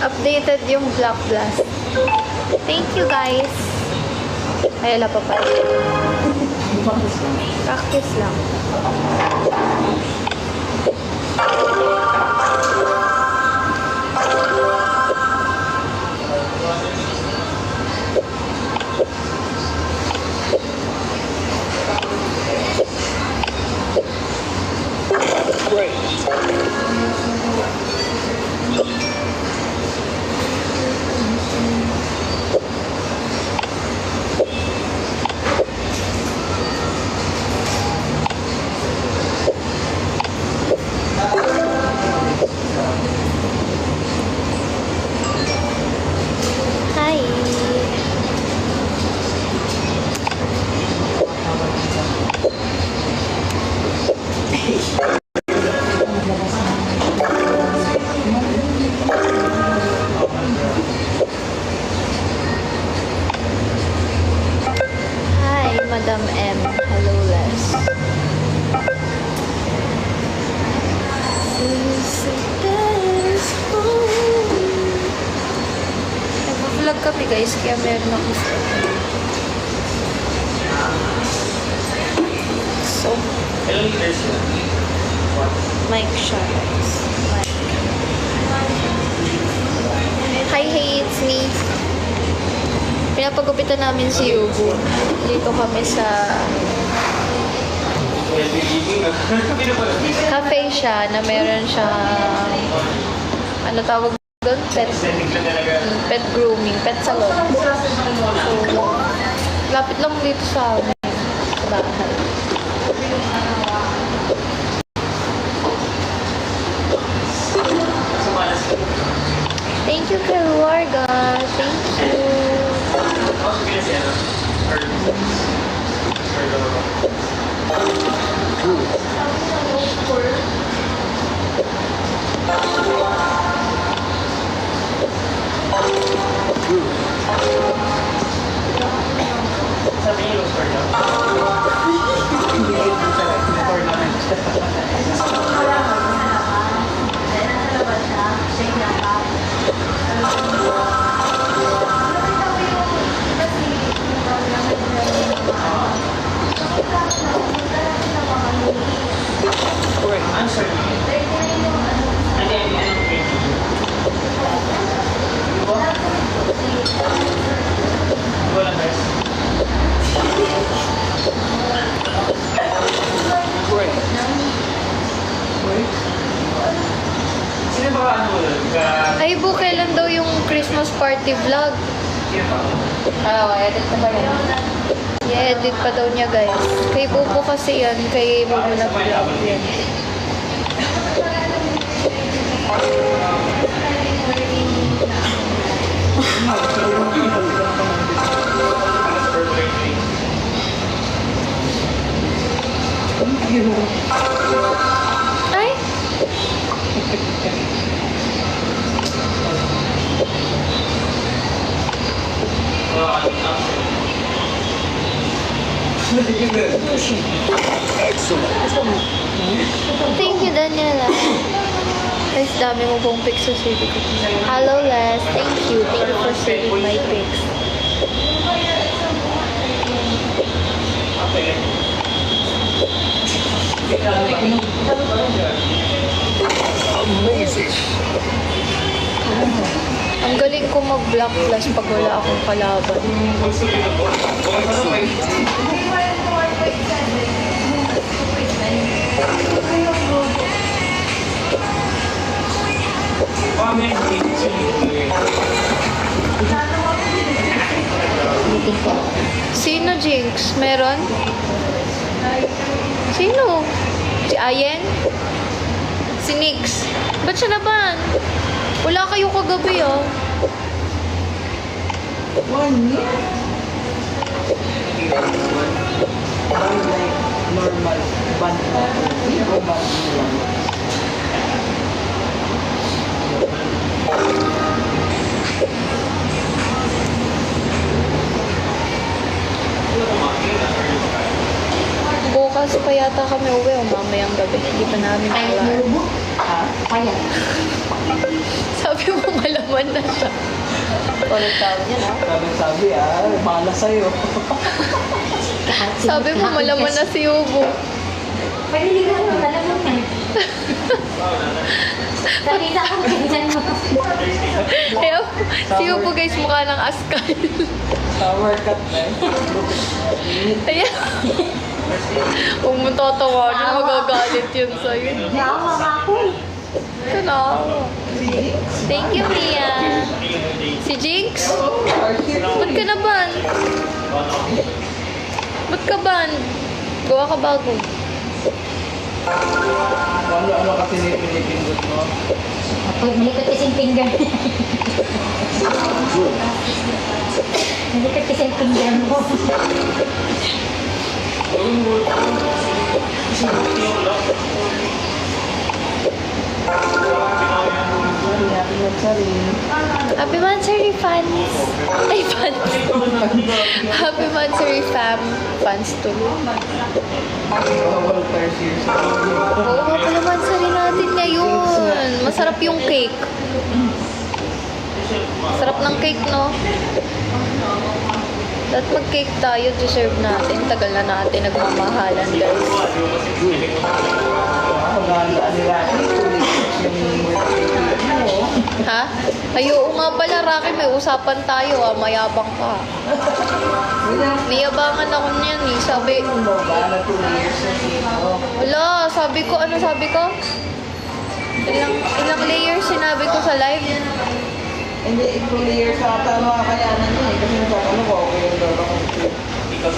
Updated yung Black Blast. Thank you, guys. Ay, wala pa pala. Practice lang. Madam M. Hello, Les. Nag-vlog kami, guys, kaya meron ako stop. So, mic siya, guys. Hi, hey, it's me. Pinapagupitan namin si Yubu. Dito kami sa cafe siya na meron siyang ano tawag doon? Pet grooming, pet salon. So, lapit lang dito sa amin, sa bahay. Thank you, Karuarga. Thank you. Ay, Bu, kailan daw yung Christmas party vlog? I-edit pa ba yan? I-edit pa daw niya, guys. Kay Bubu kasi yan. Kay Bubu na vlog yan. Ay! Thank you, Daniela. Guys, dami mo pong pics sa CV ko. Hello, Les. Thank you. Thank you for saving my pics. Amazing. Ang galing ko mag-block plus pag wala akong kalaban. Sino, Jinx? Meron? Sino? Si Ayen? Si Nix? Ba't siya naman? Wala kayo kagabi, ah. Normal band Bukas pa yata kami uwi o mamayang gabi. Hindi pa namin alam. Ha? Ayan. Sabi mo malaman na siya. Ulit tawag yan, ah. Sabi, bahala sa'yo. Sabi mo malaman na si Yubo. Paliligan mo, alam mo na. Nakita ko ganyan mo. Ayaw, si Yubo guys mukha ng askal. Shower cut na Ayaw. Huwag mo tatawanin, magagalit yun sa'yo. Naawa ka ako. Ito na. Thank you, Mia. Si Jinx? Ba't ka na ban? Ba't ka ban? Gawa ka bago. Ano kasi pinipindot mo? Ako, malikot kasi yung finger. Malikot kasi yung finger mo. Happy Mansari fans! Ay, fans! Happy Mansari fans tuloy. Oo nga pala Mansari natin ngayon. Masarap yung cake. Sarap ng cake, no? Dapat mag-cake tayo, deserve natin. Tagal na natin nagmamahalan, guys. Ha? Ay, oo nga pala, Rocky. May usapan tayo, ah. Mayabang ka. Mayabangan ako niyan, eh. Sabi, wala, sabi ko, ano sabi ko? Ilang layers sinabi ko sa live? Hindi, 2 years sa ata makakayanan niya eh. Kasi nagkakano ko, okay yung lolo ko.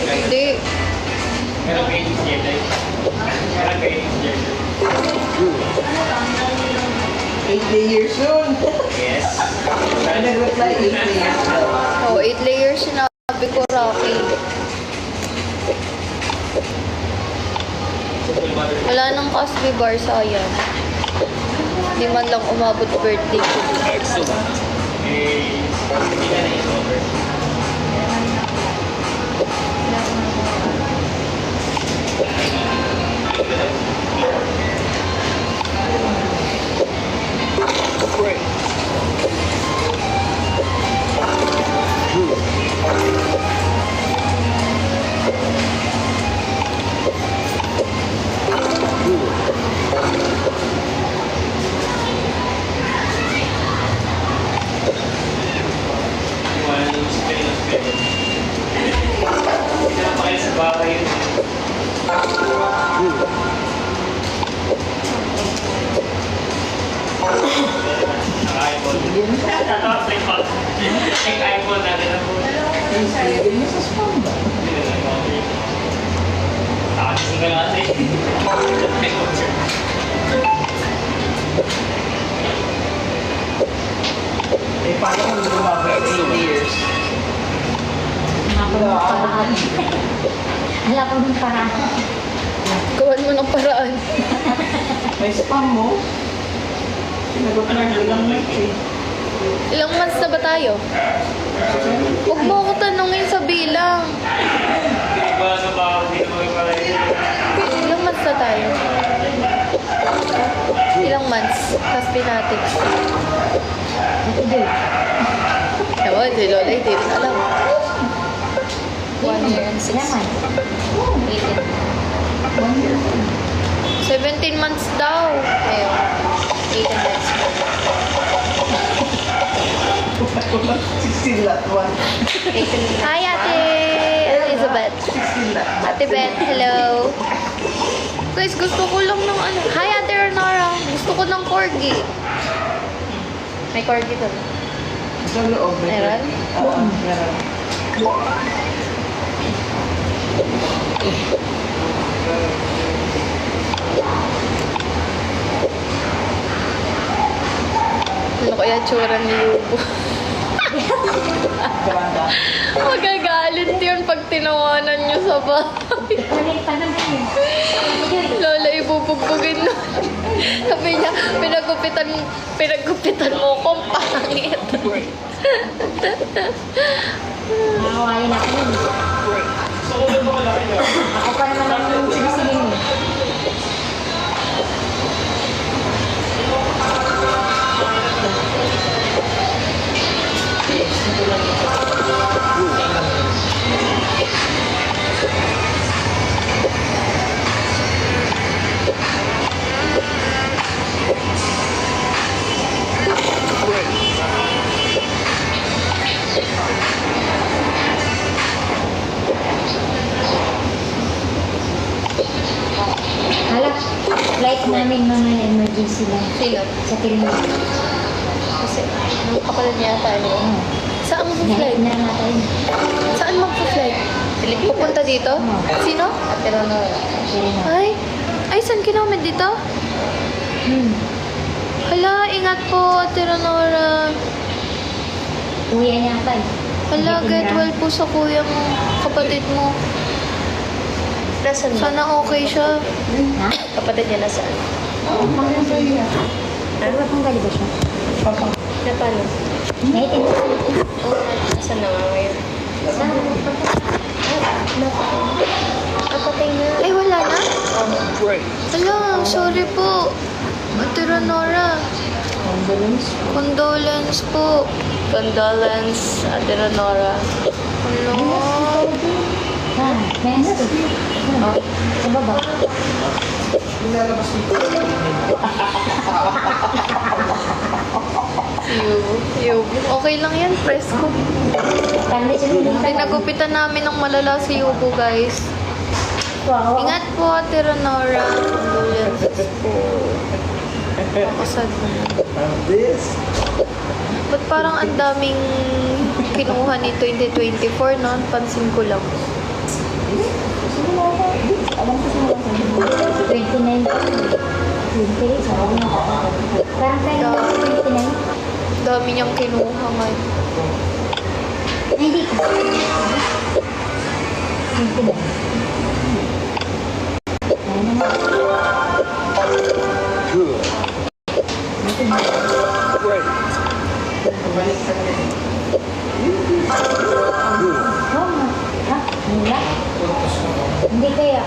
Hindi. Meron kayo yung year day. Meron kayo yung year day. 8 layers yun. Yes. Ay, nag-reply 8 layers daw. Oh, 8 layers sinabi ko, Rocky. Wala nang Casby bar, sayang. Hindi man lang umabot birthday ko. Excellent. Eh, hindi ka na i-cover. Iwanan yung spell ng spell. Hindi na pa kayo sa bahay yun. Naka-iPhone. Naka-iPhone. Naka-iPhone natin na po. Sige mo sa spam ba? Hindi na lang. Nakakasing ka natin. Eh, paano kung lumabas 8 years? Wala ko ng paraan. Wala ko ng paraan. Gawan mo ng paraan. May spam mo? Sinagot na lang eh. Ilang months na ba tayo? Huwag mo ako tanungin sa bilang. Iba sa bahay, hindi naman yung parang Ilang months na tayo? Ilang months? Casby natin. Hindi. Ewan, si Lola, hindi rin alam. 1 year and 6. Yaman. 1 year. 17 months daw. Ayun. 8 and that's 16 lot 1. Hi, Ate Elizabeth. 16 lot. Ate Beth, hello. Guys, gusto ko lang ng ano. Hi, Ate Renara. Gusto ko ng corgi. May corgi to. Sa loob. Meron? Oo, meron. Ano kaya tsura ni Yubo? Karanda. Magagalit yun pag tinawanan nyo sa bahay. Ulit pa naman yun. Lola, ibubugbugin na. Sabi niya, pinagupitan mo kong pangit. Nakawain ako yun. Ako pa naman ang sinisilin eh. sila. Sino? Sa Pilipino. Kasi, yung kapatid niya tayo. Saan mag-flight? Na natin. Saan mag-flight? Pupunta dito? Sino? Pero Ay, saan kinamit dito? Hala, ingat po, Ate Ronora. Kuya niya pa eh. Hala, get well po sa kuya mo, kapatid mo. Nasaan ba? Sana okay siya. Ha? Kapatid niya nasaan? Pero kung gali ba siya? Na paano? Naitin. Oo, nasaan na nga ngayon? Kapatid na. Ay, wala na? Hala, sorry po. Ate Ronora. Condolence po. Condolence, Ate Ronora. Hala. Ha, next. Sa baba. Yubo. Okay lang yan, presko. Kali sunod. Pinagupitan namin ng malala si Yubo, guys. Wow. Ingat po, Ate Ronora. Condolences po. Makasad mo. This? Ba't parang ang daming kinuha ni 2024, no? Pansin ko lang. 29 pa. 28. Parang tayo 29. Dami niyang kinuha ngayon. Ay, hindi ka. 29. Ayun na nga. Oh, ha? Wala? Hindi kaya.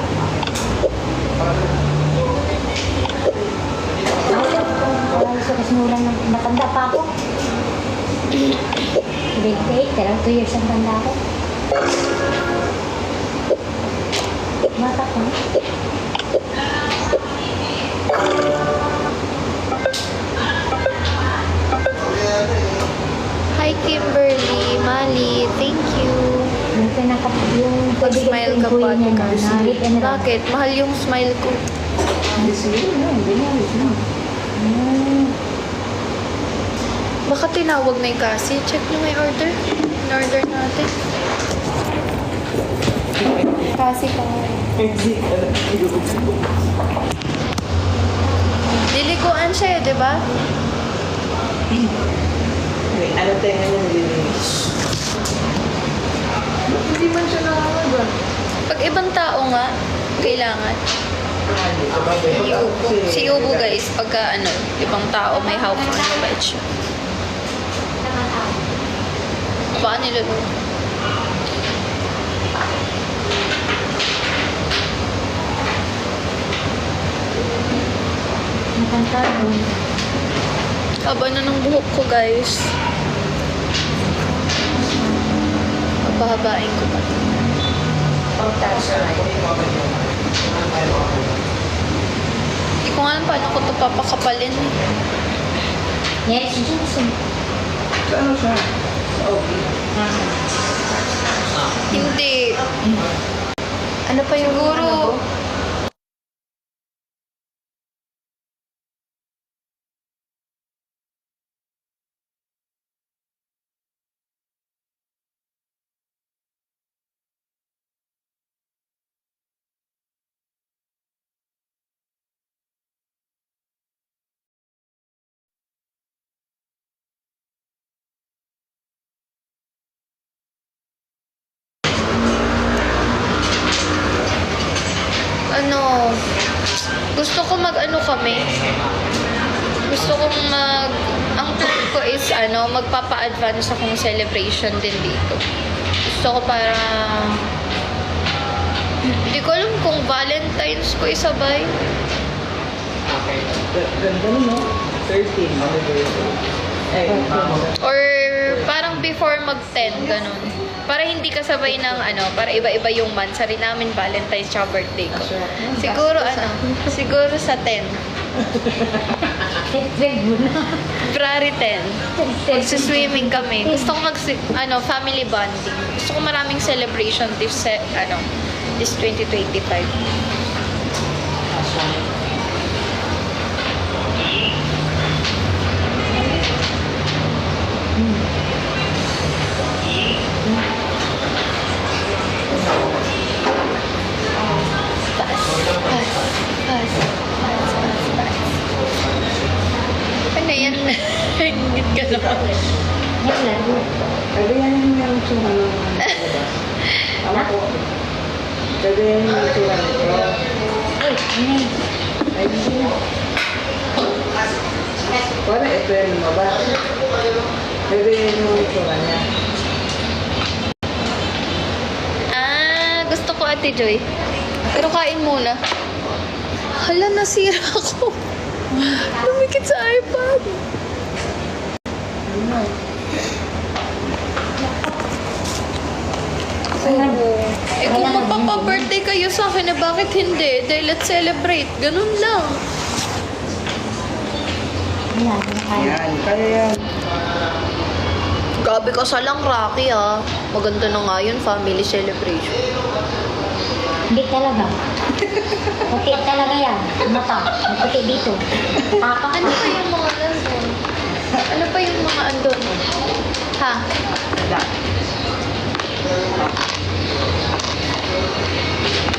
Gusto kasi mula ng matanda pa ako. 28, pero 2 years ang tanda ako. Mata ko. Hi, Kimberly, Mali, thank you. Yung yung Mag-smile ka po, Ate Cassie. Bakit? Bakit? Mahal yung smile ko. Baka tinawag na yung Cassie. Check nyo may order. In-order natin. Cassie pa nga. Lilikuan siya eh, di ba? Ano tayo nga yung linis? Hindi man siya nakakaba. Pag ibang tao nga, kailangan. Si Yubo guys, pagka ano, ibang tao may hawak na mabait siya. Baka nila doon. Nakantado. Haba na ng buhok ko guys. Papahabain ko pa. Hindi ko nga alam paano ko ito papakapalin. Yes, Johnson. Sa ano siya? Sa Obi? Hindi. Ano pa yung guro? Ano, gusto ko mag-ano kami. Gusto kong ang plan ko is magpapa-advance akong celebration din dito. Gusto ko para, hindi ko alam kung Valentine's ko isabay. Ganda no? 13 anniversary. Or parang before mag-10, ganun. Para hindi kasabay ng para iba-iba yung month. Sari namin Valentine's tsaka birthday ko. Siguro sa 10. February 10. Magsuswimming kami. Gusto ko family bonding. Gusto ko maraming celebration this 2025. Ingit ka naman. Yan laro. Pwede yan yung tsura ng Tama po. Pwede yan yung tsura nito. Uy, ano yun? Ay, hindi. Para ito yung baba. Pwede yan yung tsura niya. Gusto ko Ate Joy. Pero kain muna. Hala, nasira ako. Lumikit sa iPad. Oo. Eh kung magpapa-birthday kayo sa akin, eh bakit hindi? Dahil let's celebrate. Ganun lang. Wala, wala kayo. Yan, kaya yan. Gabi ka sa lang, Rocky, ah. Maganda na nga yun, family celebration. Hindi talaga. Puti talaga yan. Mata. Puti dito. Papa. Ano pa yung mga andun? Ano pa yung mga andun? Ha? Wala.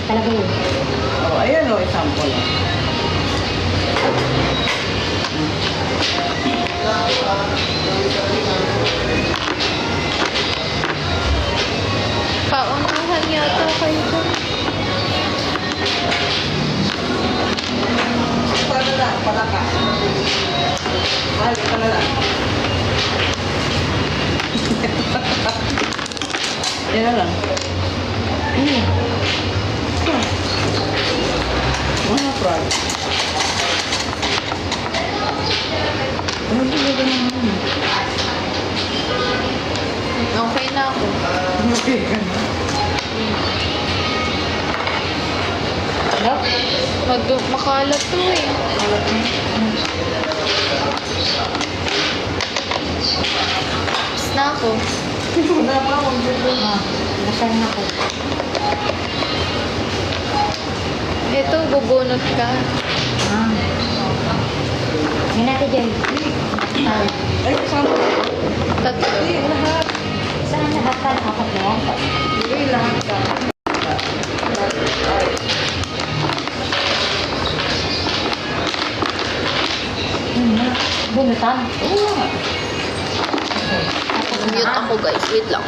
Talaga yun. Oh, ayan o, example. Paunahan yata kayo dun. Paano na? Palaka. Hali ka na lang. Yan na lang. Mga prag. Ano ba ba naman? Okay na ako. Okay ka na. Hello? Makalat to eh. Tapos na ako. Wala pa akong Ah, nasaan na ako? Ito, bubunot ka. Ah. Yan natin dyan. Ah, Ay, kasama. Tatlo. Hindi, lahat. saan lahat ka nakapat na yan? Hindi, lahat ka. Bunutan. Oo nga. Mute ako guys. Wait lang.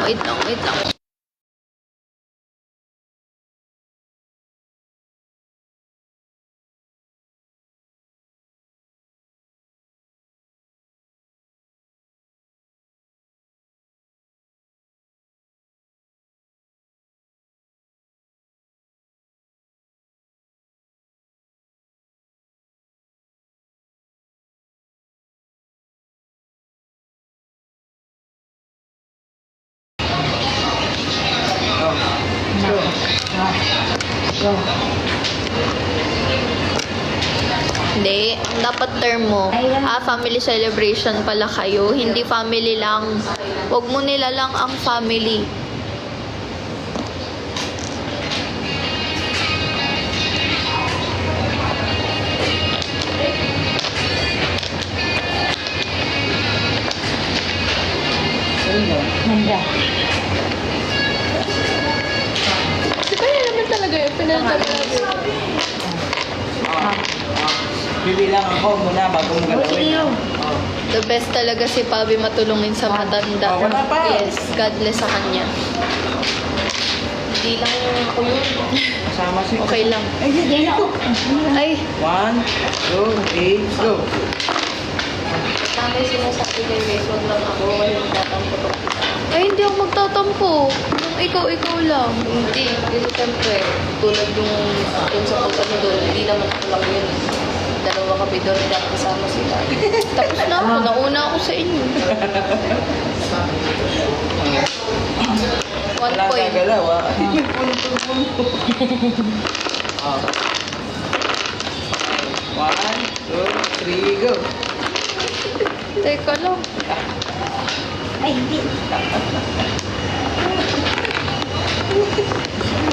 Hindi. Ang dapat term mo, family celebration pala kayo. Hindi family lang. Huwag mo nilalang ang family. Nanda. Di ba yan naman talaga yun? Pinagsabi. Bibilang ako muna bago mo galawin. Oh. The best talaga si Pabi matulungin sa matanda. Oh, wala pa. Yes, God bless sa kanya. Hindi lang ako yun. Kasama si... Okay lang. Ay, Yan ako. Ay, 1, 2, 3, go. Tama yung sinasabi kay Grace, wag lang ako. Walang tatampo to. ay hindi ako magtatampo. Kung ikaw lang. Hindi. Kasi siyempre, tulad yung dun sa pag-ano doon, hindi naman ako lang yun. Dalawa kami doon, hindi ako kasama sila. Tapos na ako. Nauna ako sa inyo. 1 Wala point. gagalaw, ah. Punto. Oh. 1, 2, 3, go. Teka lang. Ay, hindi.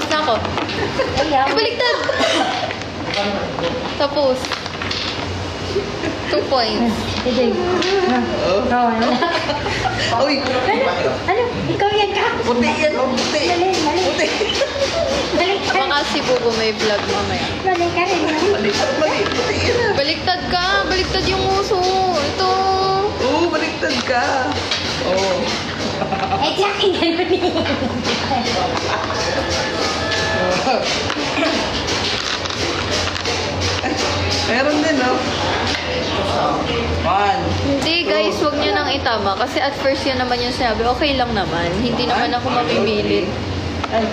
Na ako. Ay, ako. Ibaliktad. Tapos. 2 points. Ito. Oh. Wala. Uy, Ano? Ikaw yan ka? puti yan, oh, puti. Mali, mali. Puti. Mali ka. Baka si Bubo may vlog mamaya. Mali ka rin. Mali, puti yan. Baliktad ka. Baliktad yung uso. Ito. baliktad ka. Oo. Eh, Jackie, ganun eh. Meron din, no? One. Hindi guys, huwag niyo nang itama. Kasi at first yun naman yung sinabi, okay lang naman. Hindi naman ako mapipilit. Ay,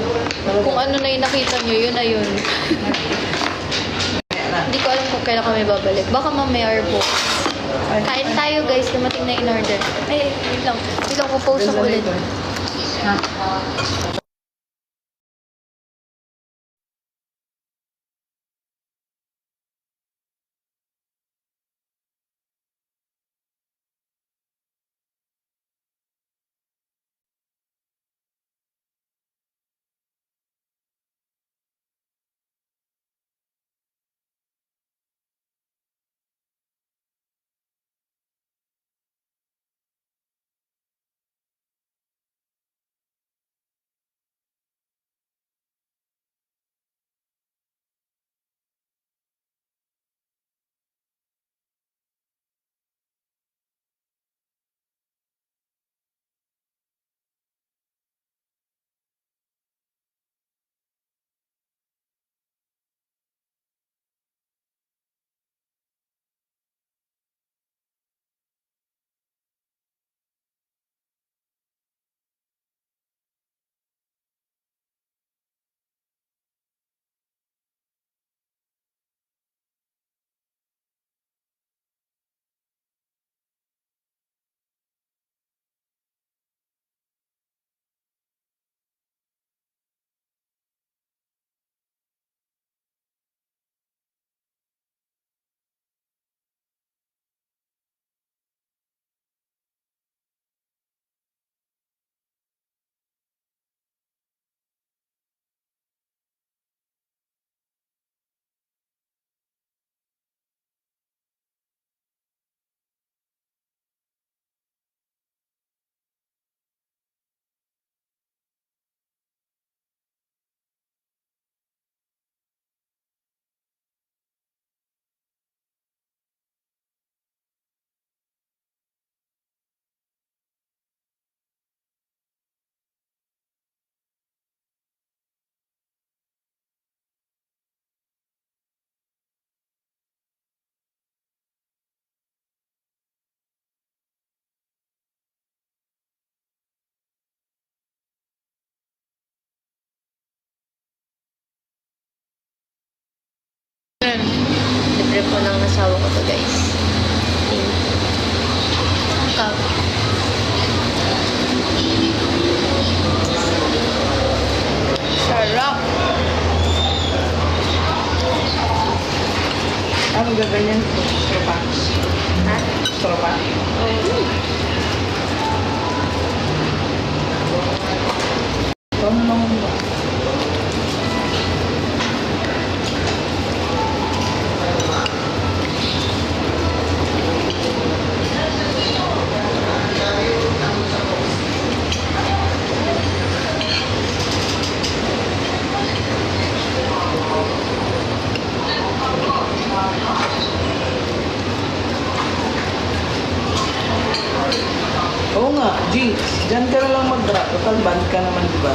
Kung ano na yung nakita niyo, yun na yun. Hindi ko alam kung kailan kami babalik. Baka mamaya or po. Kain tayo guys, dumating na in order. Ay, wait lang. Wait lang, pupost ako ulit. Ha? Libre po ng asawa ko to guys. Thank you. Ikaw. Sarap. Ano gaganyan? Tropa. Ha? Tropa. Ito naman ba? Oo nga, G, dyan ka na lang mag-drop. Total band ka naman, di ba?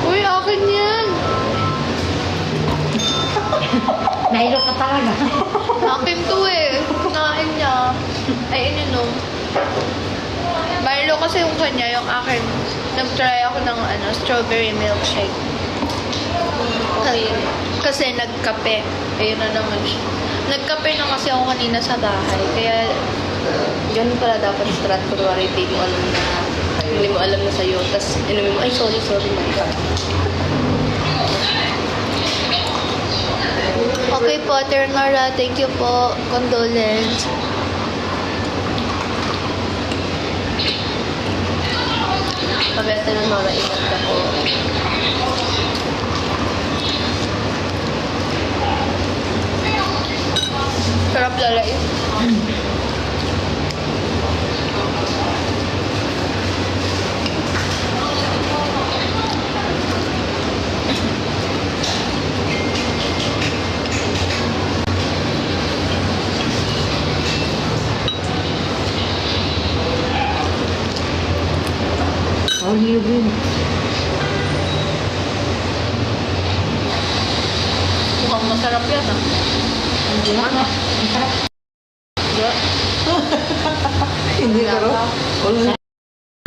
Uy, akin yan. Nailo ka talaga. Akin to eh. Kinain niya. Ay, ininom. Milo kasi yung kanya, yung akin. Nag-try ako ng strawberry milkshake. Okay. Kasi nagkape. Ayun na naman siya. Nagkape na kasi ako kanina sa bahay. Kaya, Ganun pala dapat strat. Kunwari, hindi mo alam na sa'yo. Tapos, inumin mo, ay, sorry, man. okay po, Ternara. Thank you po. Condolence. Pabeta ng Nora, ingat ka po. Sarap lalay. Ang hirap yun. Mukhang masarap yan ah. Hindi na. Ang sarap. Diba? Hindi ka rin. Wala.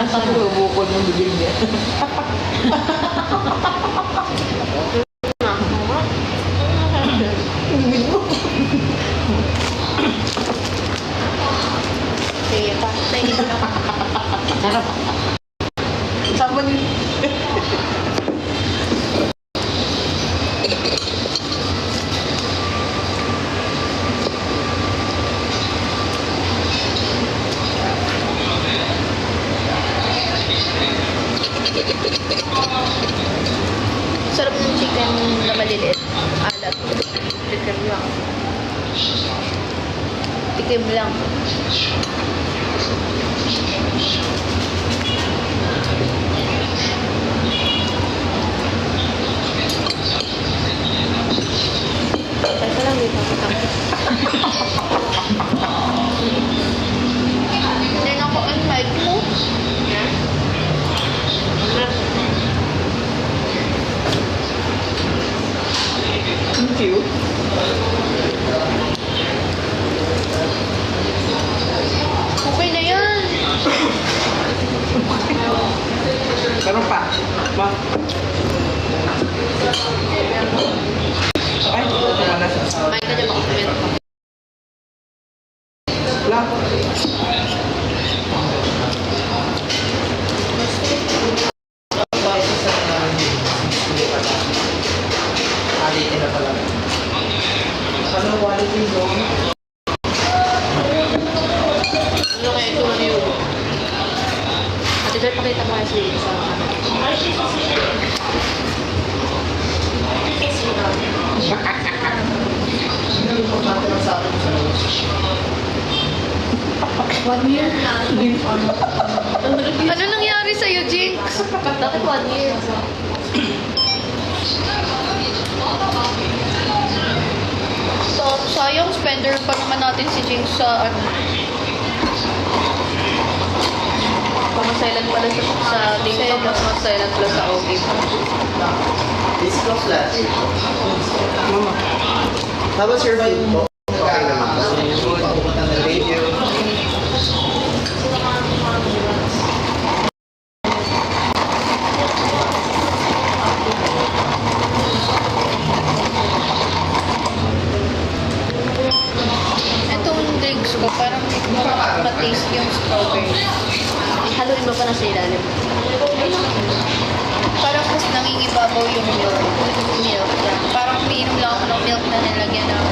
Saan ko bukol ng bibig niya? Bibig mo. Sige pa. Sige pa. Sarap. Sama niyo. Sarap ng chicken na maliliit. Alat. Tikim lang. Tikim lang. Teka lang, dito ako tapos. Hindi na ako ang mic mo. Thank you. Okay na yan. Meron pa. Ma. Ay, wala na siya. Kumain ka dyan, baka meron pa. Wala. Alitin na pala. Ano, wallet yung doon? Ano kaya ito na yun? Ate Joy, pakita mo kasi sa camera. Importante lang sa akin sa loob. 1 year. Ano nangyari sa'yo, Jinx? Bakit 1 year? So, sayang, spender pa naman natin si Jinx sa ano. Pamasilent pala sa TikTok, mas masilent pala sa OG. This close last. Mama. How was your food po? Okay naman. Papunta ng radio. Itong drinks ko, parang mataste yung strawberry. Haluin mo pa na sa ilalim. Parang mas nangingibabaw yung milk. Parang umiinom lang ako ng milk na nilagyan ng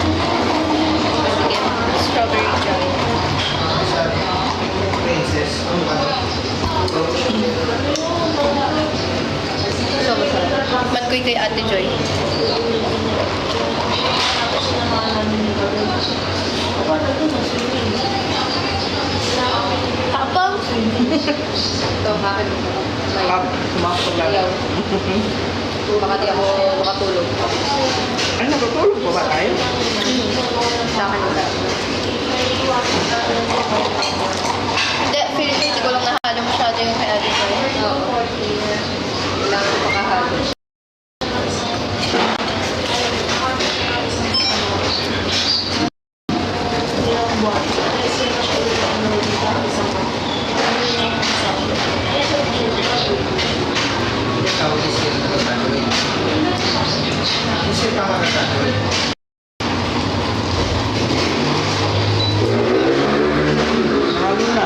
sige, strawberry jam. Princess. So, masarap. Matkoy kay Ate Joy. Tapang! Ito, akin. Pag sumakot lang. Ayaw. Baka di ako makatulog. Ay, natutulog pa ba tayo? Sa akin wala. Hindi, feeling ko hindi ko lang nahalo masyado yung kay Ate Joy. Oo. Kailangan ko makahalo. Ikaw, isip na ito gagawin. Isip ka mga gagawin. Marami na.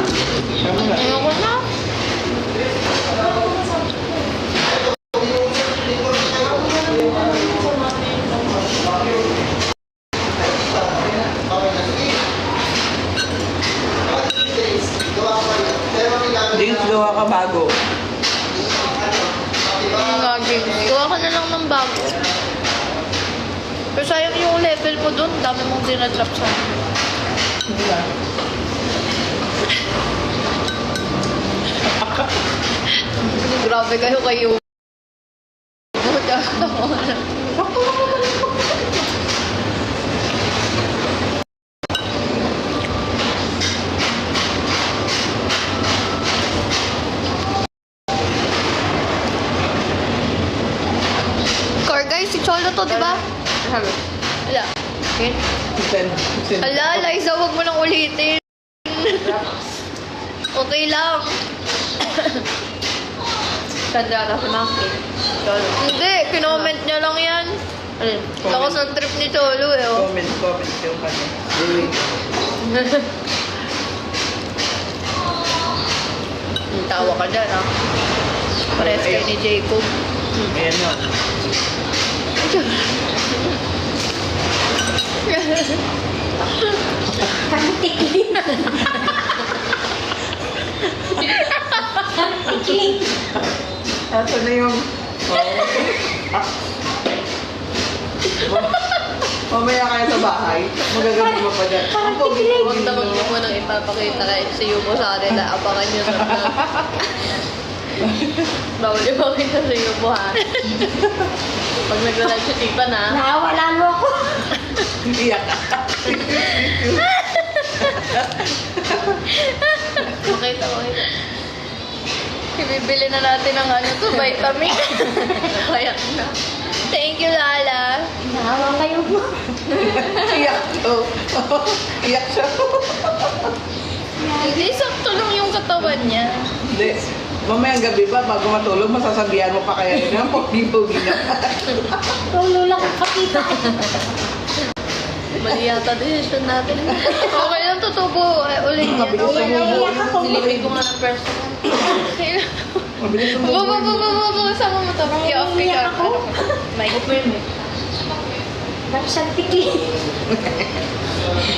Marami na. Ayoko na. Dings, gawa ka bago. Nga, James. Gawa ka na lang ng bago. Pero sayang yung level mo dun. Dami mong dinadrap sa akin. Hindi na. Grabe kayo. si Cholo to, di ba? Sabi, Wala. Okay. Sen. Ala, Liza, huwag mo nang ulitin. Okay lang. Sandra ka sa monkey. Cholo. Hindi, kinoment niya lang yan. Alin? Lakas ng trip ni Cholo eh. Oh. Comment yung kanya. Tawa ka dyan ah. Parehas kayo ni Jacob. Ayan yun. Kakitikling. Kakitikling. Ito na yung... Mamaya kayo sa bahay. Magaganda mo pa dyan. Ang pogi Huwag na huwag mo nang ipapakita kahit sa Yubo sa atin na abangan nyo na bawal ipakita sa Yubo ha. Pag nagla-live si Tita na. Nawala mo ako. Iyak. Makita. Ibibili na natin ng ano to, vitamin. Kaya na. Thank you, Lala. Nahawa kayo mo. Iyak to. Iyak siya. Hindi, sakto lang yung katawan niya. Hindi. Mamayang gabi ba, bago matulog, masasabihan mo pa kaya yun. Ang pogi-pogi na. Tulo lang kapita. Mali yata decision natin. Okay lang, tutubo ulit yan. Mabilis Naiyak ako. Nilipid ko nga ng personal. Mabilis mo. Sama mo to. I-off ka Naiyak ako. Mic mo yun eh. Tapos ang tikling.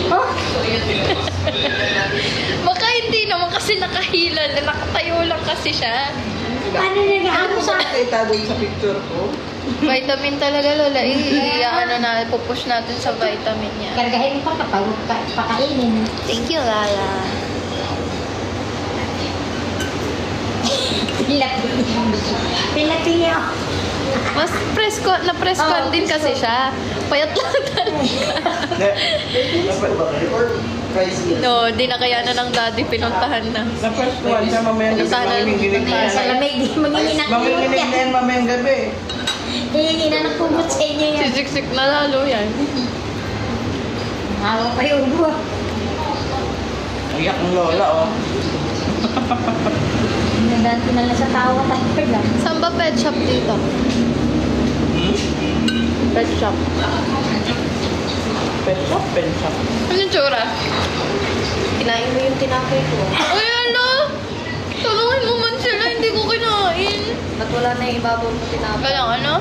Oh, Baka hindi naman kasi nakahilal. Nakatayo lang kasi siya. paano nag-aano sa Kita doon sa picture ko. Vitamin talaga, Lola. Ano na, pupush natin sa vitamin niya. kargahin pa kapag pakainin. Thank you, Lala. Pinapili ako. Mas na-press ko din kasi siya. Payat lang talaga. Dapat ba? Or price meal? No, di na kaya na ng daddy pinuntahan na. Na-first one siya mamayang gabi. Sana- Manginginig na Sa yan. lamig, mangingi ng kumot Manginginig na yan. yan mamayang gabi. Hihingi na ng kumot sa inyo yan. Sisiksik na lalo yan. Hawa kayo mo. Iyak ng lola, oh. Naganti na lang sa tawa tayo lang. Saan ba pet shop dito? Pet shop. Pet shop, pet shop. Anong tsura? Kinain mo yung tinapay ko. Ay, ano? Tulungan mo man sila, hindi ko kinain. Ba't wala na yung ibabaw mo tinapay? Kaya ano?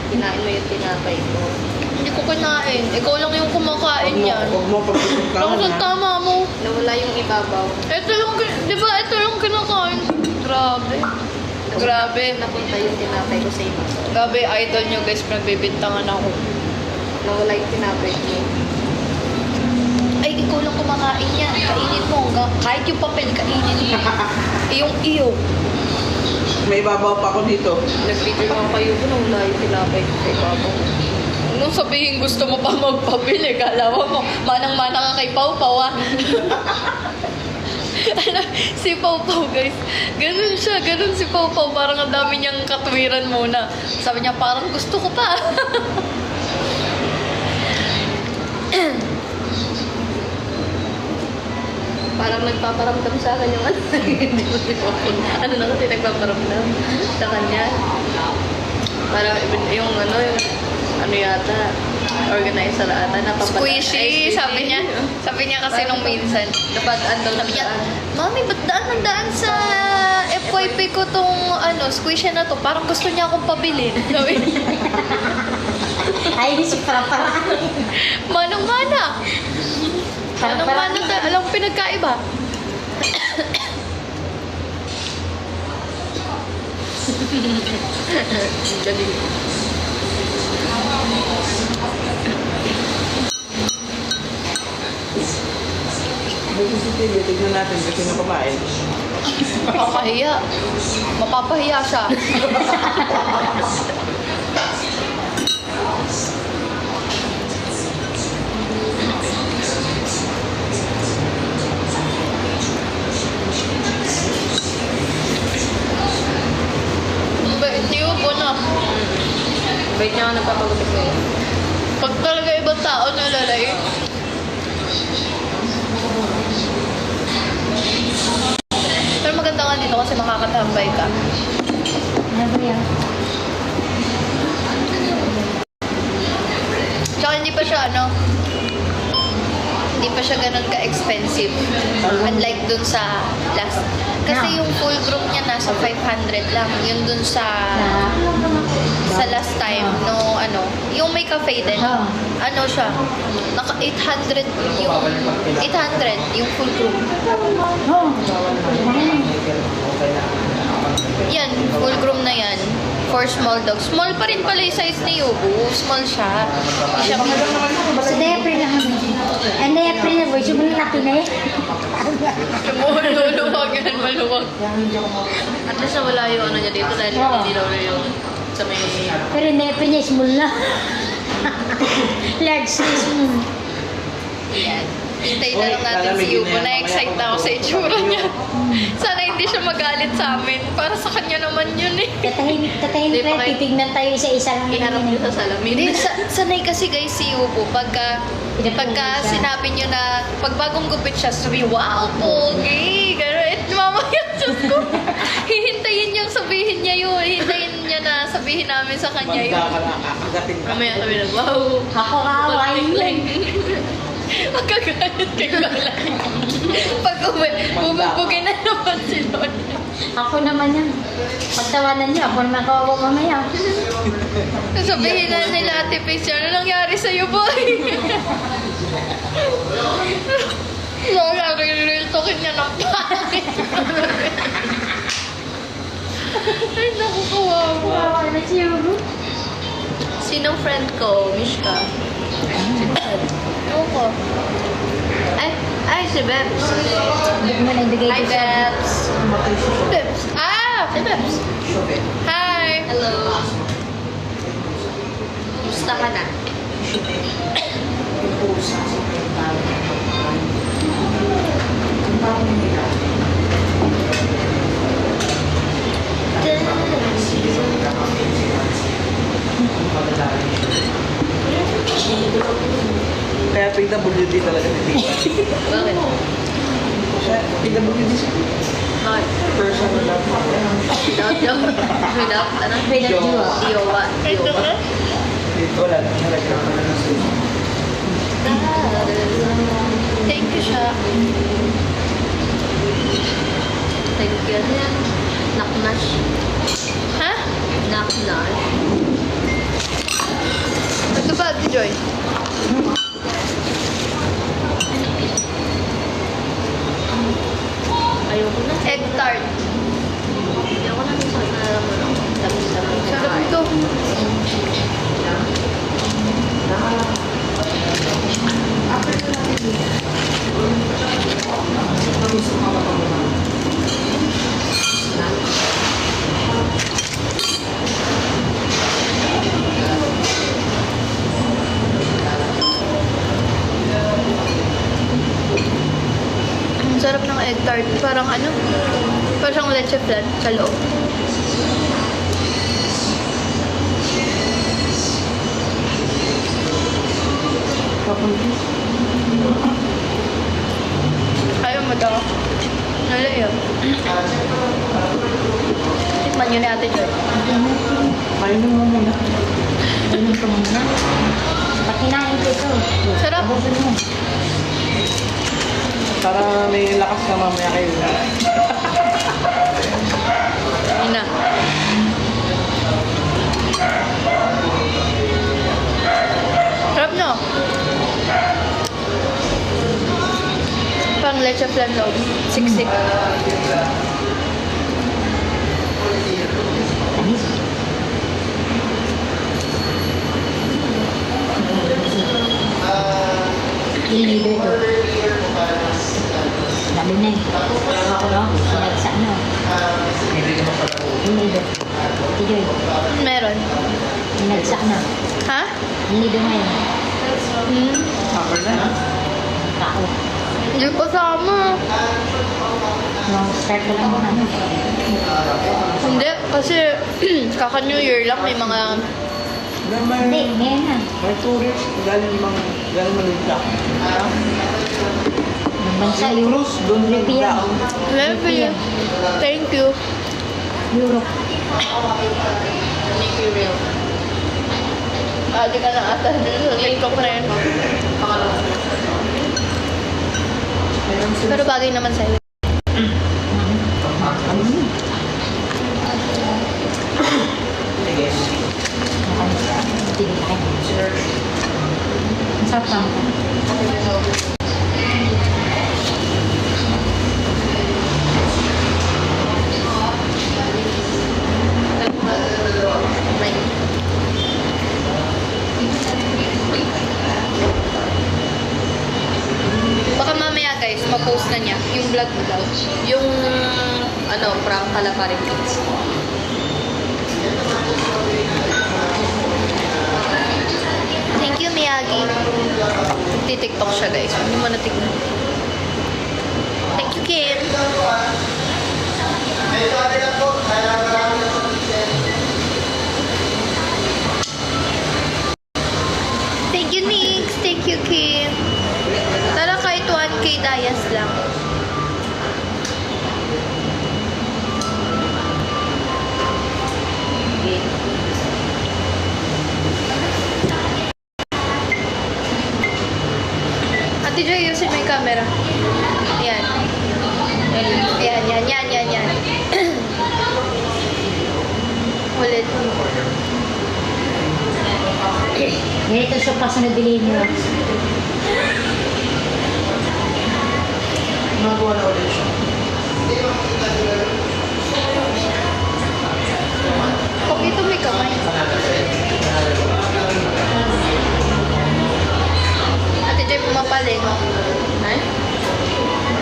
Kinain mo yung tinapay ko. Hindi ko kinain. Ikaw lang yung kumakain yan. Huwag mo pagpupuntahan, Bakit ha? tama mo? Nawala yung ibabaw. Ito lang, di ba ito lang kinakain? Grabe. Grabe. Napunta yung tinapay ko sa iba. Grabe, idol nyo guys, nagbibintangan ako. Nawala yung tinapay ko. Ay, ikaw lang kumakain yan. Kainin mo. Kahit yung papel, kainin mo. Iyong iyo. May ibabaw pa ako dito. Nag-video lang kayo ko, nawala yung tinapay ko sa ibabaw. Nung sabihin gusto mo pa magpabili, kalawa mo, manang-mana ka kay Pau Pau ah. Si Pau Pau guys, ganun siya, ganun si Pau Pau, parang ang dami niyang katwiran muna. Sabi niya, parang gusto ko pa. Parang nagpaparamdam sa akin yung ano. Hindi ko ano na kasi nagpaparamdam sa kanya. Parang yung ano yata, organizer ata na Squishy, sabi niya. Sabi niya kasi nung minsan. Dapat andun Sabi niya, Mami, ba't daan ng daan sa FYP ko tong squishy na to? Parang gusto niya akong pabilin. Sabi niya, Ay, si para-para. manang-mana. Manang-mana, alam mo pinagkaiba. Galing. May CCTV, tignan natin kasi na kumain. Mapapahiya. Mapapahiya siya. Ba, tiyubo na. Wait niya ako nagpapagupit ngayon. Pag talaga ibang tao na lalay. Pero maganda nga dito kasi makakatambay ka. Ano ba yan? Tsaka hindi pa siya hindi pa siya ganun ka-expensive. Unlike dun sa last. Kasi yung full group niya nasa 500 lang. Yun dun sa last time no yung may cafe din. Ano siya? Naka 800 yung full group. Oh. Yan, full group na yan. For small dogs. Small pa rin pala yung size ni Yubu. Small siya. Hindi siya Sa April lang naman. And April na boy, sobrang laki na eh. Maluwag yan, maluwag. At least nawala yung ano niya dito dahil Oo. hindi daw yung sa may... Pero in April niya, small na. Large na small. Yan. Hintayin na lang natin si Yubo. Na-excite na ako sa itsura niya. Sana hindi siya magalit sa amin. Para sa kanya naman yun eh. Tatahin Hindi pa tayo, kayo- titignan tayo isa-isa lang. Iharap niyo sa salamin. Hindi, sanay kasi guys si Yubo. Pagka sinabi niyo na, pag bagong gupit siya, sabi, wow, pogi. Gano'n. Eh, mamaya, Diyos ko. Hihintayin niyang sabihin niya yun. Hihintayin niya na sabihin namin sa kanya yun. Mamaya sabi na, wow. Ako kawain yun. Magkagalit kay Lola. Pag uwi, bububugin na naman si Lola. Ako naman yan. Pagtawanan niyo, ako naman kawawa mamaya. Sabihin na nila Ate Paige, ano nangyari sa'yo, boy? Lola, real talkin niya ng pangit. Ay, naku, kawawa. Kawawa na si Yubu. Sinong friend ko? Mishka. Ewan ko. Ay, si Bebs. Hindi ko man nagbigay Hi, ko sa... Bebs. Bebs. Si Bebs. Hi! Hello. Kumusta ka na? Kaya PWD talaga hindi. Bakit? Siya, PWD siya. Bakit? Personal lang. Without joke? Without, ano? Without jowa. Iowa. Iowa. Dito wala lang. Nalagyan ko na ng suit. Thank you siya. Thank you. Ano yan? Naknash. Ha? Naknash. Ito ba, Ate Joy? Ayoko na. Egg tart. Ayoko na sa alam mo lang. Dami-dami. Sarap ito. Ang sarap ng egg tart. Parang ano? Parang siyang leche flan sa loob. Ayaw mo daw. Nala yun. Tikman nyo ni Ate Joy. Mainom mo muna. Inom ko muna. Pag kinain ko ito, Sarap. abusin mo. Para may lakas ka mamaya kayo. Yun na. Sarap no? Pang leche flan loob. Siksik. Ilido ito. Dami na eh. Ako no? Sinagsa na. Ilido. Tijoy. Meron. Sinagsa na. Ha? Ilido ngayon. Hmm. Cover na. Tao. Hindi ko sama. No, start ko lang muna. Hindi. Kasi kaka New Year lang may mga Hindi, ngayon na. May tourist, galing Manila. Ang bansa, Yung cruise, doon yung European. daon. Love you. Thank you. Europe. Adi ka na ata dun sa link ko, friend. Pero bagay naman sa'yo. Sige, kain. Ang sarap lang. Baka mamaya guys, ma-post na niya yung vlog mo daw. Yung prank Kalakarin Kids. Thank you, Miyagi. Titiktok siya guys. Hindi mo natignan. Thank you, Ken. Thank you, Nix. Thank you, Kim. Tara kahit 1K dayas lang. Ate Joy, yusin mo yung camera. Yan. Yan. Ulit. Ganito siya pa sa nabili niyo. Magawa na ulit siya. Pag ito may kamay. Ate Joy, pumapalin.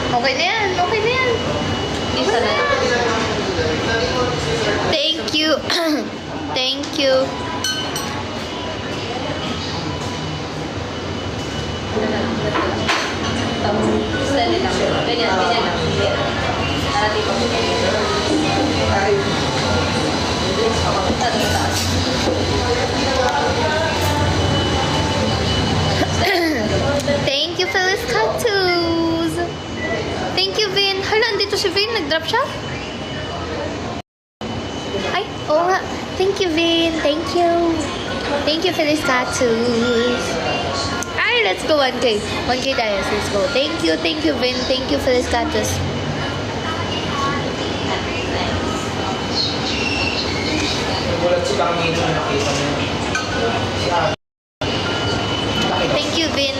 Okay na yan. Isa na lang. Thank you. Thank you. Ganyan lang. Para dito. Thank you, Phyllis Tattoos. Thank you, Vin. Hala, andito si Vin. Nag-drop siya? Ay, oo nga. Thank you, Vin. Thank you. Thank you, Phyllis Tattoos. Ay, let's go 1K. 1K tayo. Let's go. Thank you, Vin. Thank you, Phyllis Tattoos. Nagulat si Pangino na nakita mo. Thank you, Vin.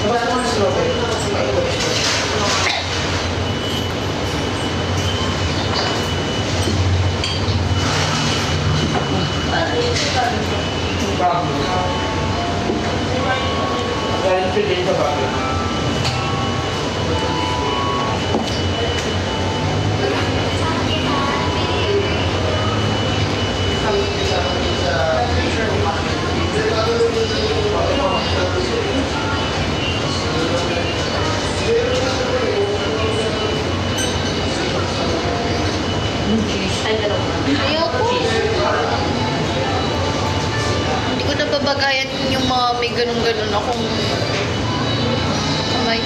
Nabasa mo na strawberry. Bago. Galing piliin sa bago. Ayoko. Hindi ko napabagayan yung mga may ganun-ganun akong kamay.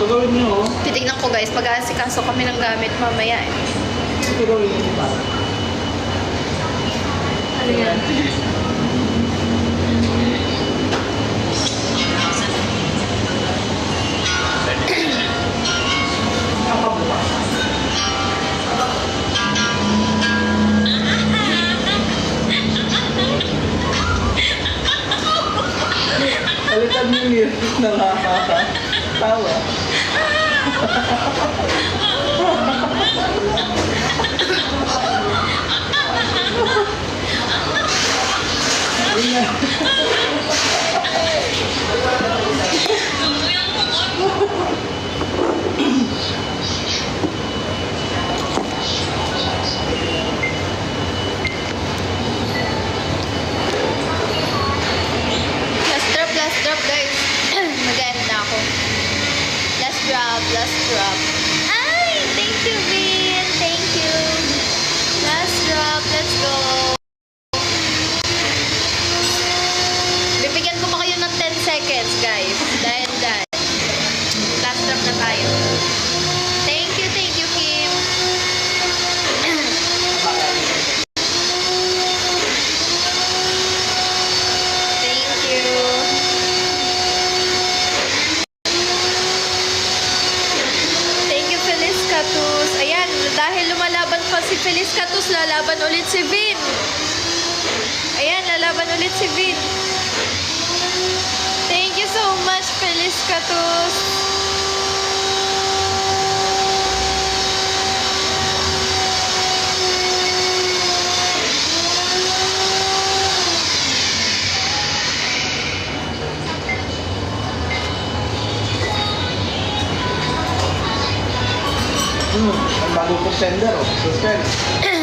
Gagawin niyo, oh. Titignan ko guys, pag-aasikaso kami ng gamit mamaya eh. Gagawin niyo pa. Ano yan? Palitan niyo yung lyrics na nakakatawa. last drop. Ay! Thank you, Vin! Thank you! Last drop. Let's go! Bibigyan ko pa kayo ng 10 seconds, guys. Dahil dyan. Last drop na tayo. Thank you, Kim. Thank you. Thank you, Feliz Catus. Ayan, dahil lumalaban pa si Feliz Catus, lalaban ulit si Vin. Ayan, lalaban ulit si Vin. Thank you so much, Feliz Catus. Ang bagong sender, oh. Subscribe.